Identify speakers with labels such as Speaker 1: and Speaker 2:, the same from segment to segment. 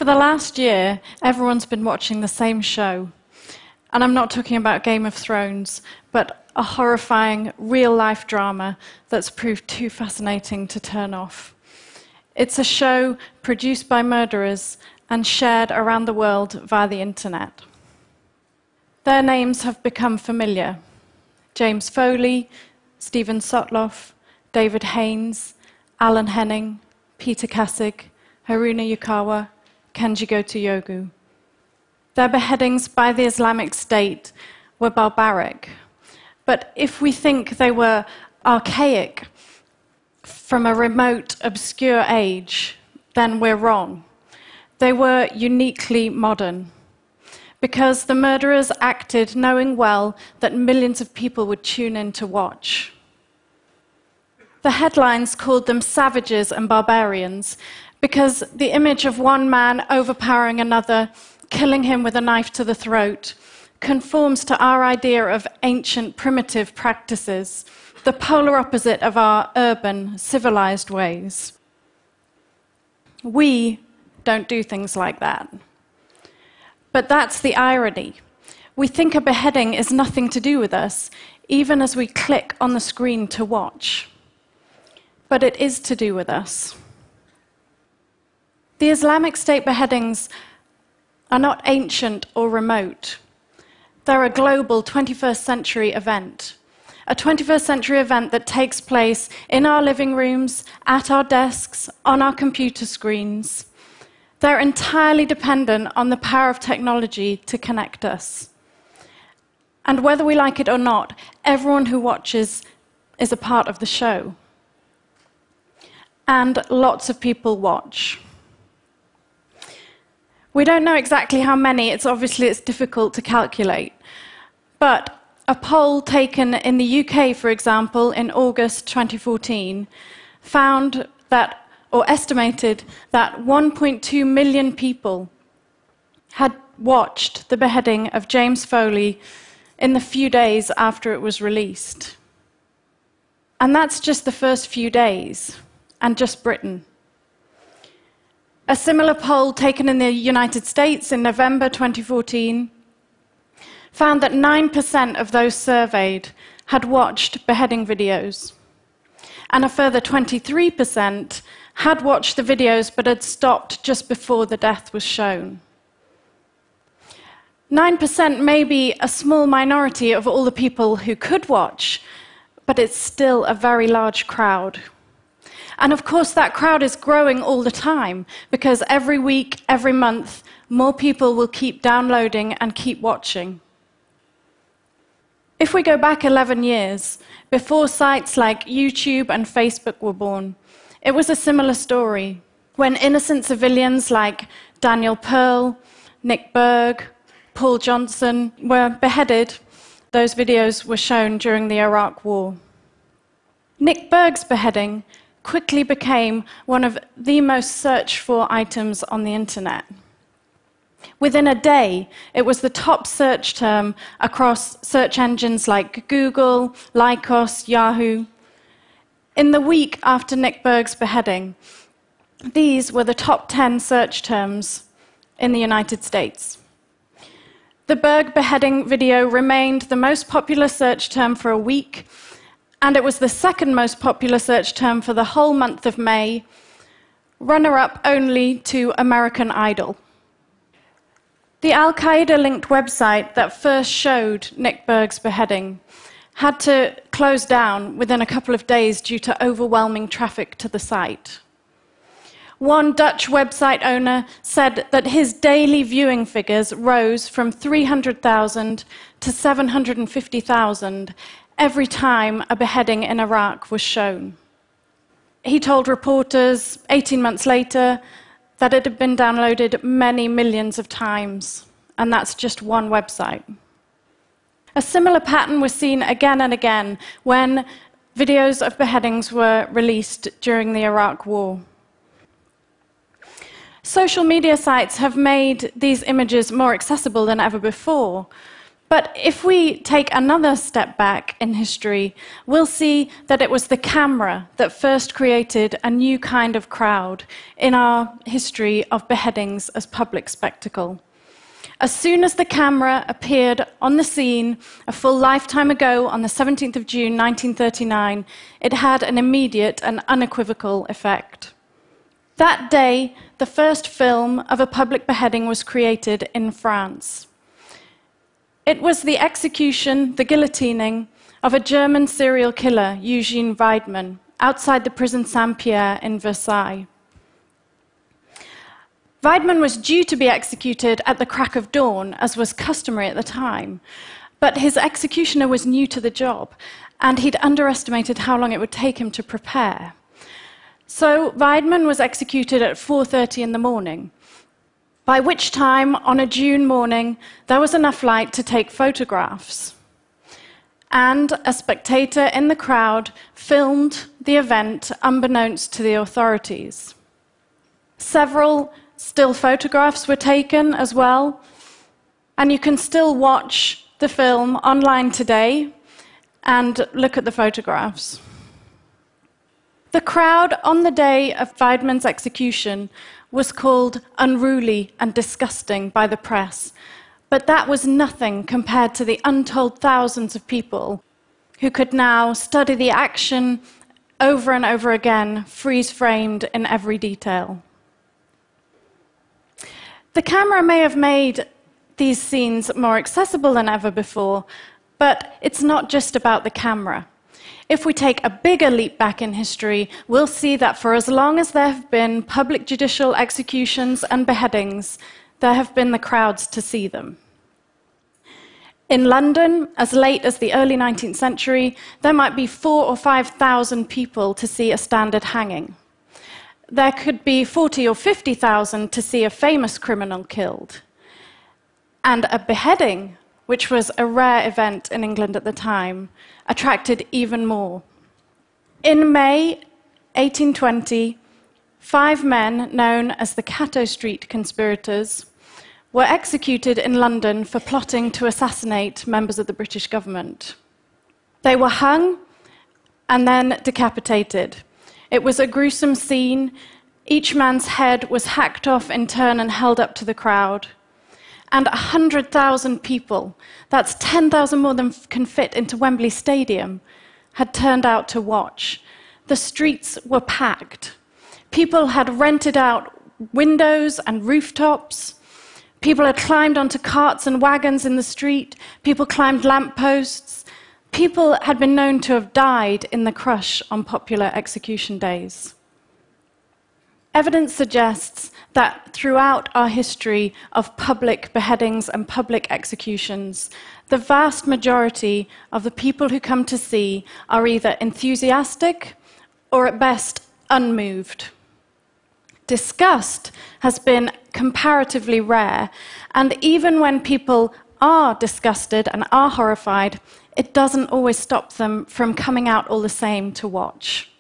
Speaker 1: the last year, everyone's been watching the same show. And I'm not talking about Game of Thrones, but a horrifying, real-life drama that's proved too fascinating to turn off. It's a show produced by murderers and shared around the world via the internet. Their names have become familiar. James Foley, Steven Sotloff, David Haynes, Alan Henning, Peter Kassig, Haruna Yukawa, Kenji Gotoyogu. Their beheadings by the Islamic State were barbaric. But if we think they were archaic from a remote, obscure age, then we're wrong. They were uniquely modern, because the murderers acted knowing well that millions of people would tune in to watch. The headlines called them savages and barbarians because the image of one man overpowering another, killing him with a knife to the throat, conforms to our idea of ancient primitive practices, the polar opposite of our urban, civilized ways. We don't do things like that. But that's the irony. We think a beheading is nothing to do with us, even as we click on the screen to watch. But it is to do with us. The Islamic State beheadings are not ancient or remote. They're a global 21st century event. A 21st century event that takes place in our living rooms, at our desks, on our computer screens. They're entirely dependent on the power of technology to connect us. And whether we like it or not, everyone who watches is a part of the show. And lots of people watch. We don't know exactly how many, it's difficult to calculate. But a poll taken in the UK, for example, in August 2014, found that, or estimated that 1.2 million people had watched the beheading of James Foley in the few days after it was released. And that's just the first few days, and just Britain. A similar poll taken in the United States in November 2014 found that 9% of those surveyed had watched beheading videos, and a further 23% had watched the videos but had stopped just before the death was shown. 9% may be a small minority of all the people who could watch, but it's still a very large crowd. And of course, that crowd is growing all the time, because every week, every month, more people will keep downloading and keep watching. If we go back 11 years, before sites like YouTube and Facebook were born, it was a similar story, when innocent civilians like Daniel Pearl, Nick Berg, Paul Johnson were beheaded. Those videos were shown during the Iraq War. Nick Berg's beheading quickly became one of the most searched for items on the internet. Within a day, it was the top search term across search engines like Google, Lycos, Yahoo. In the week after Nick Berg's beheading, these were the top 10 search terms in the United States. The Berg beheading video remained the most popular search term for a week, and it was the second most popular search term for the whole month of May, runner-up only to American Idol. The Al-Qaeda-linked website that first showed Nick Berg's beheading had to close down within a couple of days due to overwhelming traffic to the site. One Dutch website owner said that his daily viewing figures rose from 300,000 to 750,000 every time a beheading in Iraq was shown. He told reporters 18 months later that it had been downloaded many millions of times, and that's just one website. A similar pattern was seen again and again when videos of beheadings were released during the Iraq War. Social media sites have made these images more accessible than ever before, But if we take another step back in history, we'll see that it was the camera that first created a new kind of crowd in our history of beheadings as public spectacle. As soon as the camera appeared on the scene a full lifetime ago on the 17th of June 1939, it had an immediate and unequivocal effect. That day, the first film of a public beheading was created in France. It was the execution, the guillotining, of a German serial killer, Eugene Weidmann, outside the prison Saint-Pierre in Versailles. Weidmann was due to be executed at the crack of dawn, as was customary at the time, but his executioner was new to the job, and he'd underestimated how long it would take him to prepare. So Weidmann was executed at 4:30 in the morning, by which time, on a June morning, there was enough light to take photographs. And a spectator in the crowd filmed the event unbeknownst to the authorities. Several still photographs were taken as well, and you can still watch the film online today and look at the photographs. The crowd on the day of Weidmann's execution was called unruly and disgusting by the press, but that was nothing compared to the untold thousands of people who could now study the action over and over again, freeze-framed in every detail. The camera may have made these scenes more accessible than ever before, but it's not just about the camera. If we take a bigger leap back in history, we'll see that for as long as there have been public judicial executions and beheadings, there have been the crowds to see them. In London, as late as the early 19th century, there might be 4,000 or 5,000 people to see a standard hanging. There could be 40,000 or 50,000 to see a famous criminal killed. And a beheading, which was a rare event in England at the time, attracted even more. In May 1820, 5 men known as the Cato Street conspirators were executed in London for plotting to assassinate members of the British government. They were hung and then decapitated. It was a gruesome scene. Each man's head was hacked off in turn and held up to the crowd. And 100,000 people, that's 10,000 more than can fit into Wembley Stadium, had turned out to watch. The streets were packed. People had rented out windows and rooftops. People had climbed onto carts and wagons in the street. People climbed lampposts. People had been known to have died in the crush on popular execution days. Evidence suggests that throughout our history of public beheadings and public executions, the vast majority of the people who come to see are either enthusiastic or at best unmoved. Disgust has been comparatively rare, and even when people are disgusted and are horrified, it doesn't always stop them from coming out all the same to watch.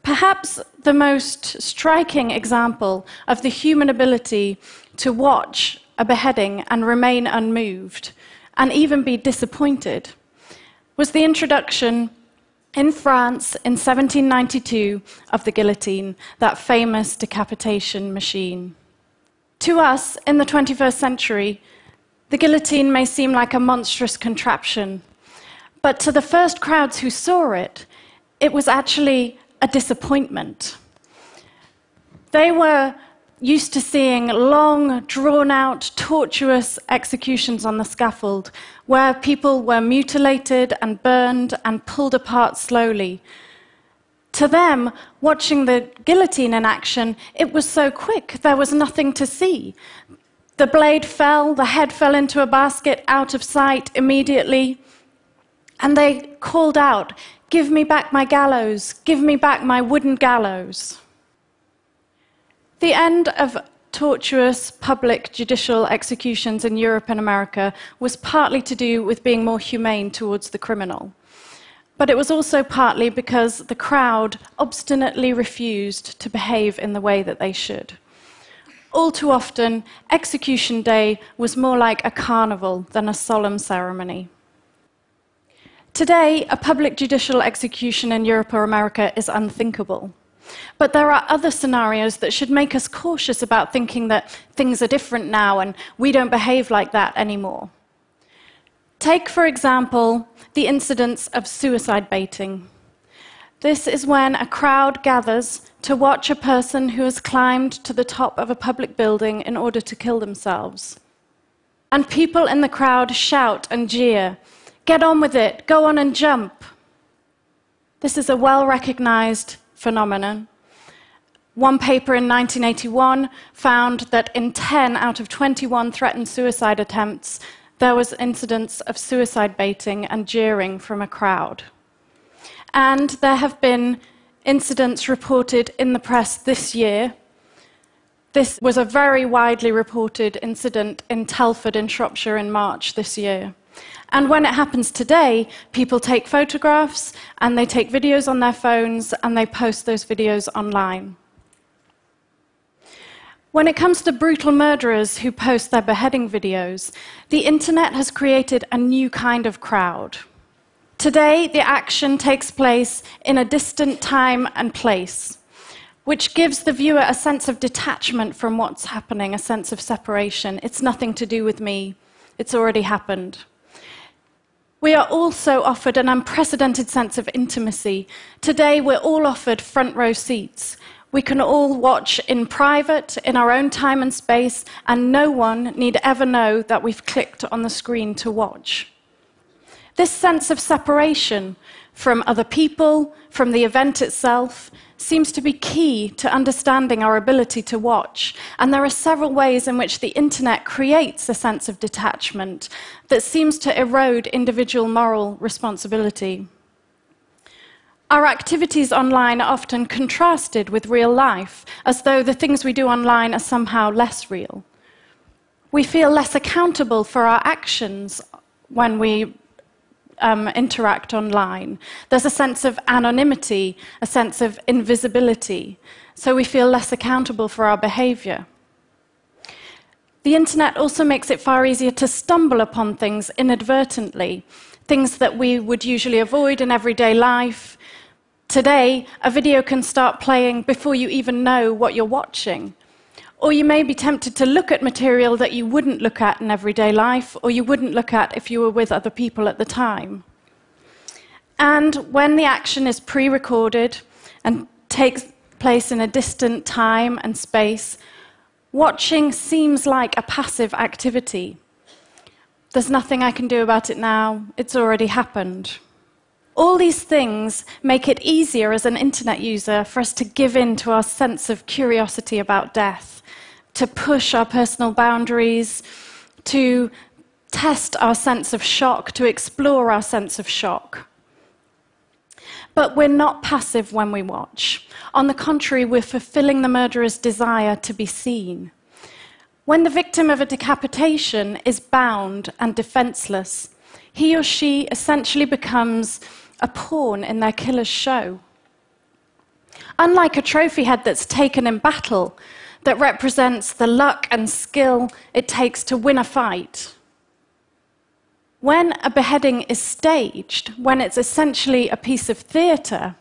Speaker 1: Perhaps the most striking example of the human ability to watch a beheading and remain unmoved, and even be disappointed, was the introduction in France in 1792 of the guillotine, that famous decapitation machine. To us, in the 21st century, the guillotine may seem like a monstrous contraption, but to the first crowds who saw it, it was actually a disappointment. They were used to seeing long, drawn-out, tortuous executions on the scaffold, where people were mutilated and burned and pulled apart slowly. To them, watching the guillotine in action, it was so quick, there was nothing to see. The blade fell, the head fell into a basket, out of sight immediately, and they called out, "Give me back my gallows, give me back my wooden gallows." The end of tortuous public judicial executions in Europe and America was partly to do with being more humane towards the criminal. But it was also partly because the crowd obstinately refused to behave in the way that they should. All too often, execution day was more like a carnival than a solemn ceremony. Today, a public judicial execution in Europe or America is unthinkable. But there are other scenarios that should make us cautious about thinking that things are different now and we don't behave like that anymore. Take, for example, the incidence of suicide baiting. This is when a crowd gathers to watch a person who has climbed to the top of a public building in order to kill themselves. And people in the crowd shout and jeer, "Get on with it, go on and jump." This is a well-recognized phenomenon. One paper in 1981 found that in 10 out of 21 threatened suicide attempts, there was incidents of suicide baiting and jeering from a crowd. And there have been incidents reported in the press this year. This was a very widely reported incident in Telford in Shropshire in March this year. And when it happens today, people take photographs and they take videos on their phones and they post those videos online. When it comes to brutal murderers who post their beheading videos, the internet has created a new kind of crowd. Today, the action takes place in a distant time and place, which gives the viewer a sense of detachment from what's happening, a sense of separation. It's nothing to do with me. It's already happened. We are also offered an unprecedented sense of intimacy. Today, we're all offered front row seats. We can all watch in private, in our own time and space, and no one need ever know that we've clicked on the screen to watch. This sense of separation from other people, from the event itself, seems to be key to understanding our ability to watch. And there are several ways in which the internet creates a sense of detachment that seems to erode individual moral responsibility. Our activities online are often contrasted with real life, as though the things we do online are somehow less real. We feel less accountable for our actions when we interact online. There's a sense of anonymity, a sense of invisibility, so we feel less accountable for our behavior. The internet also makes it far easier to stumble upon things inadvertently, things that we would usually avoid in everyday life. Today, a video can start playing before you even know what you're watching. Or you may be tempted to look at material that you wouldn't look at in everyday life, or you wouldn't look at if you were with other people at the time. And when the action is pre-recorded and takes place in a distant time and space, watching seems like a passive activity. There's nothing I can do about it now, it's already happened. All these things make it easier as an internet user for us to give in to our sense of curiosity about death, to push our personal boundaries, to test our sense of shock, to explore our sense of shock. But we're not passive when we watch. On the contrary, we're fulfilling the murderer's desire to be seen. When the victim of a decapitation is bound and defenseless, he or she essentially becomes a pawn in their killer's show. Unlike a trophy head that's taken in battle, that represents the luck and skill it takes to win a fight. When a beheading is staged, when it's essentially a piece of theatre,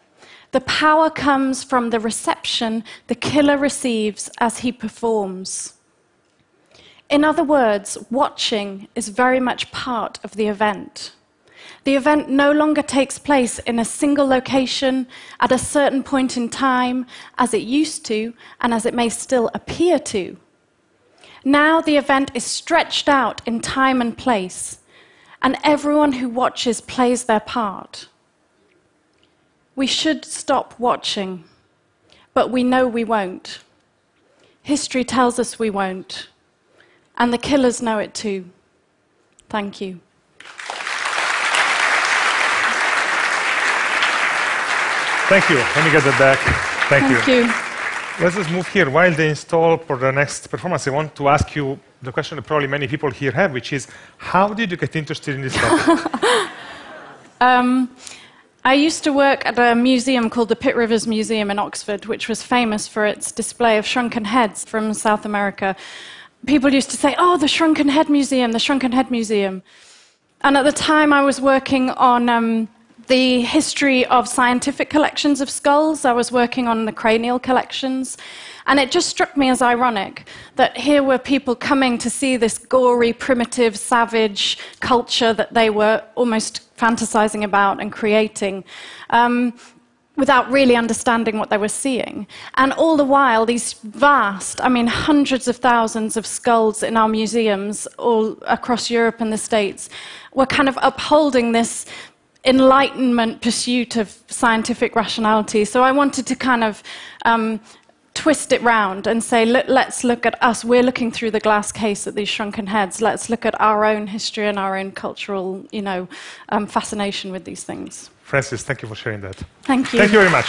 Speaker 1: the power comes from the reception the killer receives as he performs. In other words, watching is very much part of the event. The event no longer takes place in a single location at a certain point in time, as it used to, and as it may still appear to. Now the event is stretched out in time and place, and everyone who watches plays their part. We should stop watching, but we know we won't. History tells us we won't, and the killers know it too. Thank you.
Speaker 2: Thank you. Let me get that back. Thank you.
Speaker 1: you.
Speaker 2: Let's just move here. While they install for the next performance, I want to ask you the question that probably many people here have, which is, how did you get interested in this topic?
Speaker 1: I used to work at a museum called the Pitt Rivers Museum in Oxford, which was famous for its display of shrunken heads from South America. People used to say, "Oh, the Shrunken Head Museum, the Shrunken Head Museum." And at the time, I was working on the history of scientific collections of skulls. I was working on the cranial collections. And it just struck me as ironic that here were people coming to see this gory, primitive, savage culture that they were almost fantasizing about and creating, without really understanding what they were seeing. And all the while, these vast, hundreds of thousands of skulls in our museums all across Europe and the States were kind of upholding this Enlightenment pursuit of scientific rationality. So I wanted to kind of twist it round and say, let's look at us. We're looking through the glass case at these shrunken heads. Let's look at our own history and our own cultural, fascination with these things.
Speaker 2: Frances, thank you for sharing that.
Speaker 1: Thank you.
Speaker 2: Thank you very much.